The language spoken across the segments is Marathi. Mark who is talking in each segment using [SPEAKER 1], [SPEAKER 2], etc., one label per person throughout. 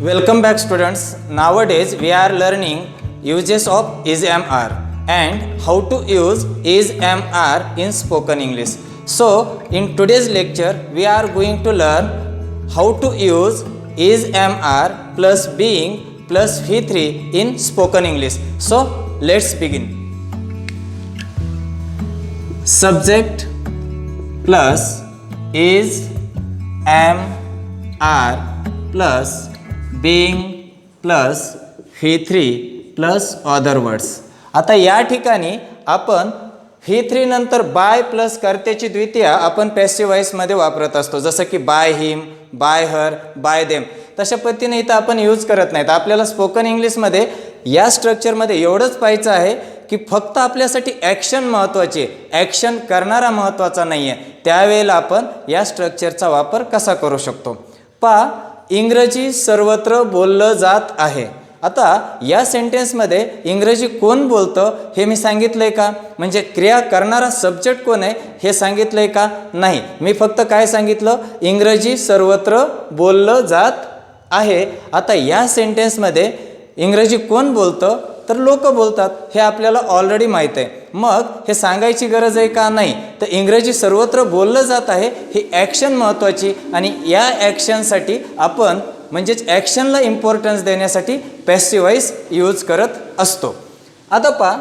[SPEAKER 1] Welcome back students. Nowadays we are learning uses of is-am-are and how to use is-am-are in spoken English. So in today's lecture we are going to learn how to use is-am-are plus being plus V3 in spoken English. So let's begin. Subject plus is-am-are plus being plus V3 plus other words. आता या ठिकाणी आपण V3 नंतर बाय प्लस कर्त्याची द्वितीया आपण पॅसिव्ह वॉइसमध्ये वापरत असतो, जसं की by him, bye her, bye them. तशा पद्धतीने इथं आपण यूज करत नाहीत. आपल्याला स्पोकन इंग्लिशमध्ये या स्ट्रक्चरमध्ये एवढंच पाहायचं आहे की फक्त आपल्यासाठी ॲक्शन महत्त्वाची आहे, ॲक्शन करणारा महत्त्वाचा नाही आहे. त्यावेळेला आपण या स्ट्रक्चरचा वापर कसा करू शकतो पहा. इंग्रजी सर्वत्र बोललं जात आहे. आता या सेंटेन्समध्ये इंग्रजी कोण बोलतं हे मी सांगितलंय का? म्हणजे क्रिया करणारा सब्जेक्ट कोण आहे हे सांगितलंय का? नाही. मी फक्त काय सांगितलं, इंग्रजी सर्वत्र बोललं जात आहे. आता या सेंटेन्समध्ये इंग्रजी कोण बोलतं तर लोक बोलतात, हे आपल्याला ऑलरेडी माहीत आहे. मग हे सांगायची गरज आहे का? नाही. तर इंग्रजी सर्वत्र बोललं जात आहे ही ॲक्शन महत्त्वाची, आणि या ॲक्शनसाठी आपण म्हणजेच ॲक्शनला इम्पॉर्टन्स देण्यासाठी पॅसिव्ह वॉइस यूज करत असतो. आता पहा,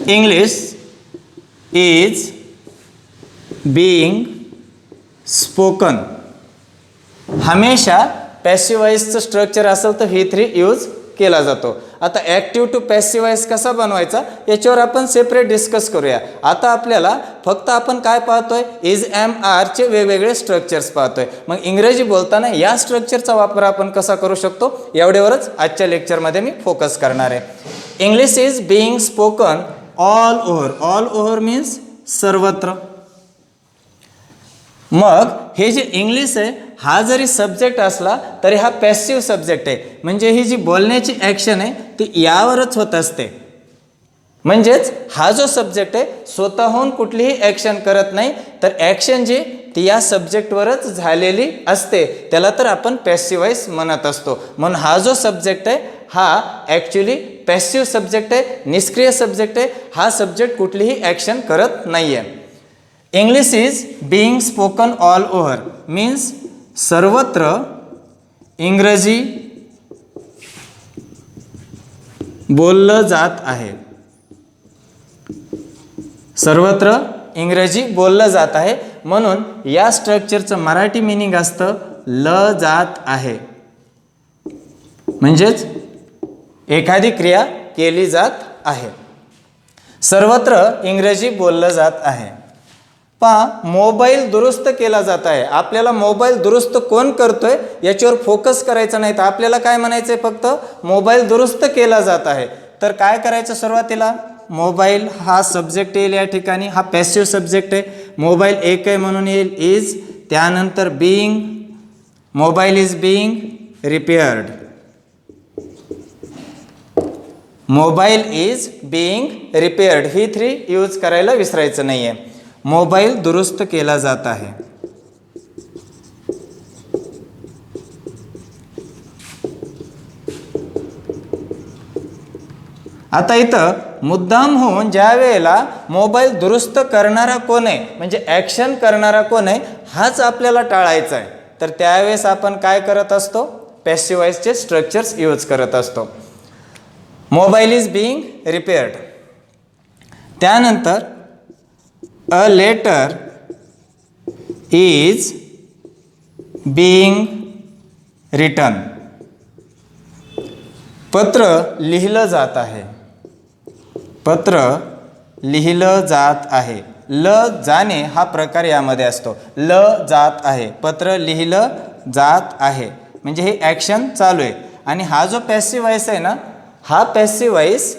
[SPEAKER 1] इंग्लिश इज बीइंग स्पोकन. हमेशा पॅसिव्ह वॉइसचं स्ट्रक्चर असेल तर V3 यूज केला जातो. आता ॲक्टिव्ह टू पॅसिव्ह वॉइस कसा बनवायचा याच्यावर आपण सेपरेट डिस्कस करूया. आता आपल्याला फक्त आपण काय पाहतोय, is-am-are वेगवेगळे स्ट्रक्चर्स पाहतोय. मग इंग्रजी बोलताना या स्ट्रक्चरचा वापर आपण कसा करू शकतो एवढ्यावरच आजच्या लेक्चरमध्ये मी फोकस करणार आहे. English is being spoken all over. All over means सर्वत्र. मग हे जे इंग्लिश आहे हा जरी सब्जेक्ट असला तरी हा पॅसिव्ह सब्जेक्ट आहे. म्हणजे ही जी बोलण्याची ॲक्शन आहे ती यावरच होत असते. म्हणजेच हा जो सब्जेक्ट आहे स्वतःहून कुठलीही ॲक्शन करत नाही, तर ॲक्शन जी ती या सब्जेक्टवरच झालेली असते, त्याला तर आपण पॅसिव्ह वॉइस म्हणत असतो. म्हणून हा जो सब्जेक्ट आहे हा ॲक्च्युली पॅसिव्ह सब्जेक्ट आहे, निष्क्रिय सब्जेक्ट आहे. हा सब्जेक्ट कुठलीही ॲक्शन करत नाही आहे. English is being spoken all over means सर्वत्र इंग्रजी बोललं जात आहे. सर्वत्र इंग्रजी बोललं जात आहे. म्हणून या स्ट्रक्चरचं मराठी मिनिंग असतं ल जात आहे. म्हणजेच एखादी क्रिया केली जात आहे. सर्वत्र इंग्रजी बोललं जात आहे. पहा, मोबाईल दुरुस्त केला जात आहे. आपल्याला मोबाईल दुरुस्त कोण करतोय याच्यावर फोकस करायचा नाही, तर आपल्याला काय म्हणायचं आहे, फक्त मोबाईल दुरुस्त केला जात आहे. तर काय करायचं, सुरुवातीला मोबाईल हा सब्जेक्ट येईल या ठिकाणी, हा पॅसिव्ह सब्जेक्ट आहे. मोबाईल एक आहे म्हणून येईल इज, त्यानंतर being, mobile is being repaired. Mobile is being repaired V3 use करायला विसरायचं नाही आहे. मोबाईल दुरुस्त केला जात आहे. आता इथं मुद्दाम होऊन ज्या वेळेला मोबाईल दुरुस्त करणारा कोण आहे म्हणजे ॲक्शन करणारा कोण आहे हाच आपल्याला टाळायचा आहे, तर त्यावेळेस आपण काय करत असतो, पॅसिव्ह वॉइसचे स्ट्रक्चर्स यूज करत असतो. Mobile is being repaired. त्यानंतर A letter is being written. पत्र लिहिलं जात आहे. पत्र लिहिलं जात आहे. ल जाणे हा प्रकार यामध्ये असतो. ल जात आहे, पत्र लिहिलं जात आहे म्हणजे हे ॲक्शन चालू आहे. आणि हा जो पॅसिव्ह वॉइस आहे ना, हा पॅसिव्ह वॉइस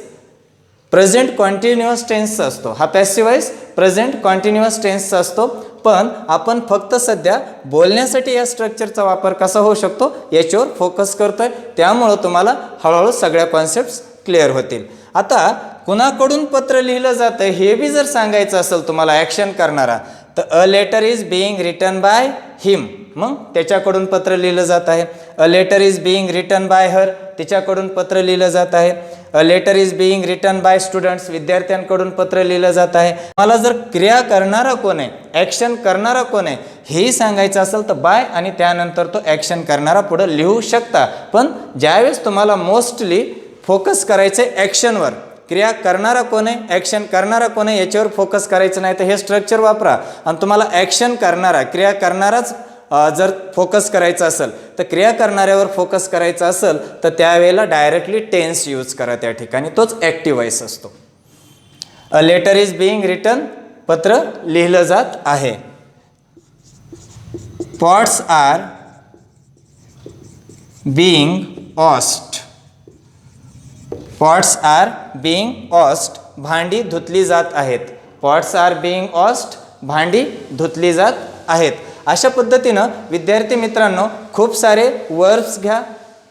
[SPEAKER 1] प्रेझेंट कॉन्टिन्युअस टेन्सचा असतो. हा पॅसिव्ह वॉइस प्रेझेंट कॉन्टिन्युअस टेन्सचा असतो. पण आपण फक्त सध्या बोलण्यासाठी या स्ट्रक्चरचा वापर कसा होऊ शकतो याच्यावर फोकस करतोय. त्यामुळं तुम्हाला हळूहळू सगळ्या कॉन्सेप्ट्स क्लिअर होतील. आता कुणाकडून पत्र लिहिलं जातं हे बी जर सांगायचं असेल तुम्हाला ॲक्शन करणारा, तर a letter is being written by him, मग त्याच्याकडून पत्र लिहिलं जात आहे. A letter is being written by her, तिच्याकडून पत्र लिहिलं जात आहे. A letter is being written by students, विद्यार्थ्यांकडून पत्र लिहिलं जात आहे. मला जर क्रिया करणारा कोण आहे, ॲक्शन करणारा कोण आहे हेही सांगायचं असेल तर बाय आणि त्यानंतर तो ॲक्शन करणारा पुढं लिहू शकता. पण ज्यावेळेस तुम्हाला मोस्टली फोकस करायचं आहे ॲक्शनवर, क्रिया करणारा कोण आहे, ॲक्शन करणारा कोण आहे याच्यावर फोकस करायचं नाही तर हे स्ट्रक्चर वापरा. आणि तुम्हाला ॲक्शन करणारा, क्रिया करणाराच जर फोकस करायचा असेल तर क्रिया करणाऱ्यावर फोकस करायचा असेल तर त्यावेळेला डायरेक्टली टेन्स यूज करा त्या ठिकाणी, तोच ॲक्टिव्ह वॉइस असतो. A letter is being written, पत्र लिहिलं जात आहे. Pots are being washed, pots are being washed, भांडी धुतली जात आहेत. पॉट्स आर बिईंग वॉश्ड, भांडी धुतली जात आहेत. अशा पद्धतीनं विद्यार्थी मित्रांनो खूप सारे वर्ब्स घ्या,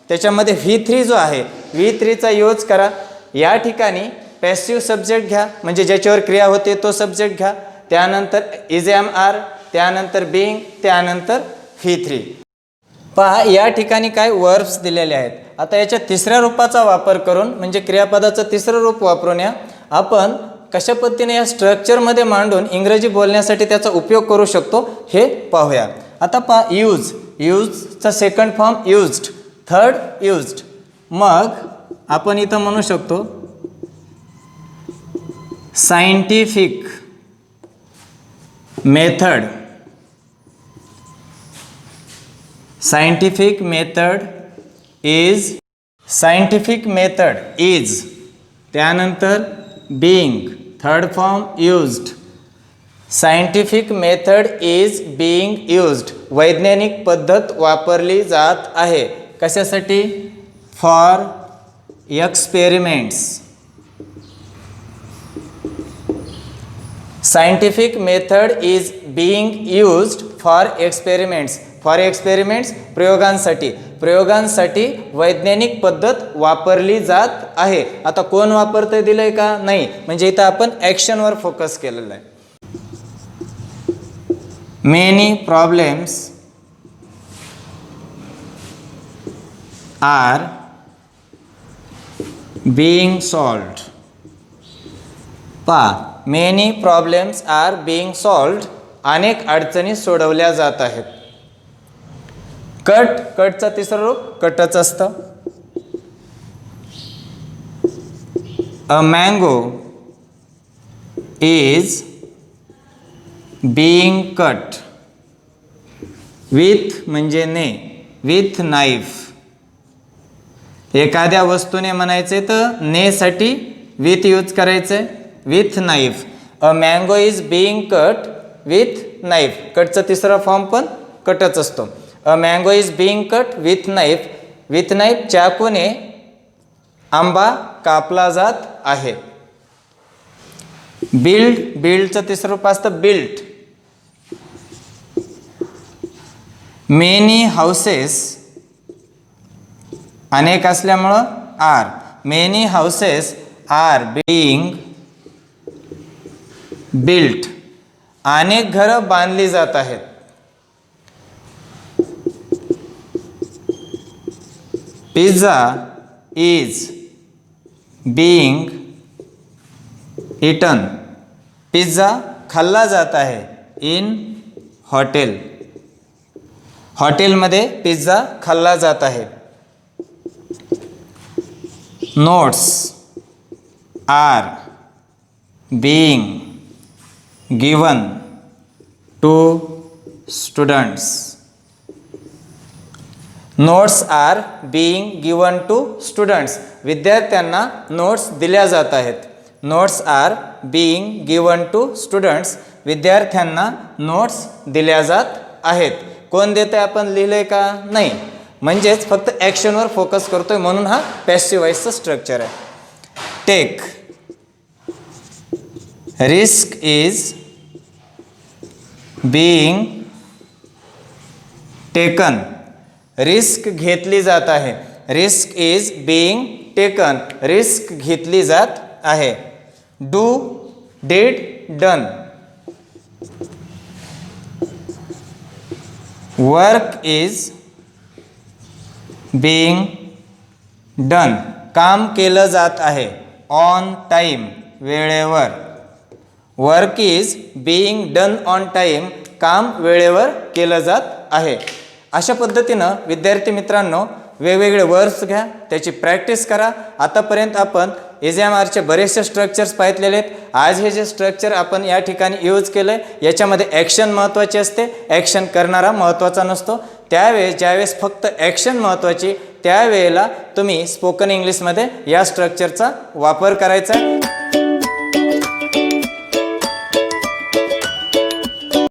[SPEAKER 1] त्याच्यामध्ये V3 जो आहे V3चा यूज करा. या ठिकाणी पॅसिव्ह सब्जेक्ट घ्या, म्हणजे ज्याच्यावर क्रिया होते तो सब्जेक्ट घ्या. त्यानंतर इज एम आर, त्यानंतर बिईंग, त्यानंतर V3. पहा या ठिकाणी काय वर्ब्स दिलेले आहेत. आता याच्या तिसऱ्या रूपाचा वापर करून, म्हणजे क्रियापदाचं तिसरं रूप वापरून या आपण कशा पद्धतीने या स्ट्रक्चरमध्ये मांडून इंग्रजी बोलण्यासाठी त्याचा उपयोग करू शकतो हे पाहूया. आता पहा यूज, यूजचा second form used, third used. मग आपण इथं म्हणू शकतो scientific method, scientific method is, scientific method is, त्यानंतर being, third form used. Scientific method is being used, वैज्ञानिक पद्धत वापरली जात आहे. कशासाठी? For experiments. Scientific method is being used for experiments. For experiments प्रयोगांसाठी, प्रयोगांसाठी वैज्ञानिक पद्धत वापरली जात आहे. आता कोण वापरतंय दिलंय का? नाही, म्हणजे इथं आपण ॲक्शनवर फोकस केलेला आहे. Many problems are being solved. पहा many problems are being solved, अनेक अडचणी सोडवल्या जात आहेत. कट, कटचा तिसरं रूप कटच असतं. A mango is being cut with, म्हणजे ने, विथ नाईफ. एखाद्या वस्तूने म्हणायचे तर ने साठी विथ यूज करायचंय, with knife. A mango is being cut with knife, कटचा तिसरा फॉर्म पण कटच असतो. A mango is being cut with knife, with knife चाकूने आंबा कापला जात आहे. बिल्ड, बिल्डचं तिसरं रूप असतं बिल्ट. मेनी हाऊसेस, अनेक असल्यामुळं are, many houses are being built, अनेक घरं बांधली जात आहेत. Pizza is being eaten, pizza खाल्ला जात आहे इन हॉटेल, हॉटेलमध्ये पिझ्झा खाल्ला जात आहे. Notes are being given to students, notes are being given to students, विद्यार्थ्यांना नोट्स दिल्या जात आहेत. Notes are being given to students, विद्यार्थ्यांना नोट्स दिल्या जात आहेत. कोण देते आपण लिहिलंय का? नाही, म्हणजेच फक्त ॲक्शनवर फोकस करतोय म्हणून हा पॅसिव्ह वॉइसचं स्ट्रक्चर आहे. Take, risk is being taken, risk घेतली जात आहे. Risk is being taken, risk घेतली जात आहे. Do, did, done, work is being done, काम केलं जात आहे. ऑन टाईम, वेळेवर. Work is being done on time, काम वेळेवर केलं जात आहे. अशा पद्धतीनं विद्यार्थी मित्रांनो वेगवेगळे वर्ड्स घ्या, त्याची प्रॅक्टिस करा. आतापर्यंत आपण EZMRचे बरेचसे स्ट्रक्चर्स पाहितलेले आहेत. आज हे जे स्ट्रक्चर आपण या ठिकाणी यूज केलं आहे याच्यामध्ये ॲक्शन महत्त्वाची असते, ॲक्शन करणारा महत्त्वाचा नसतो. त्यावेळेस ज्यावेळेस फक्त ॲक्शन महत्त्वाची त्यावेळेला तुम्ही स्पोकन इंग्लिशमध्ये या स्ट्रक्चरचा वापर करायचा आहे.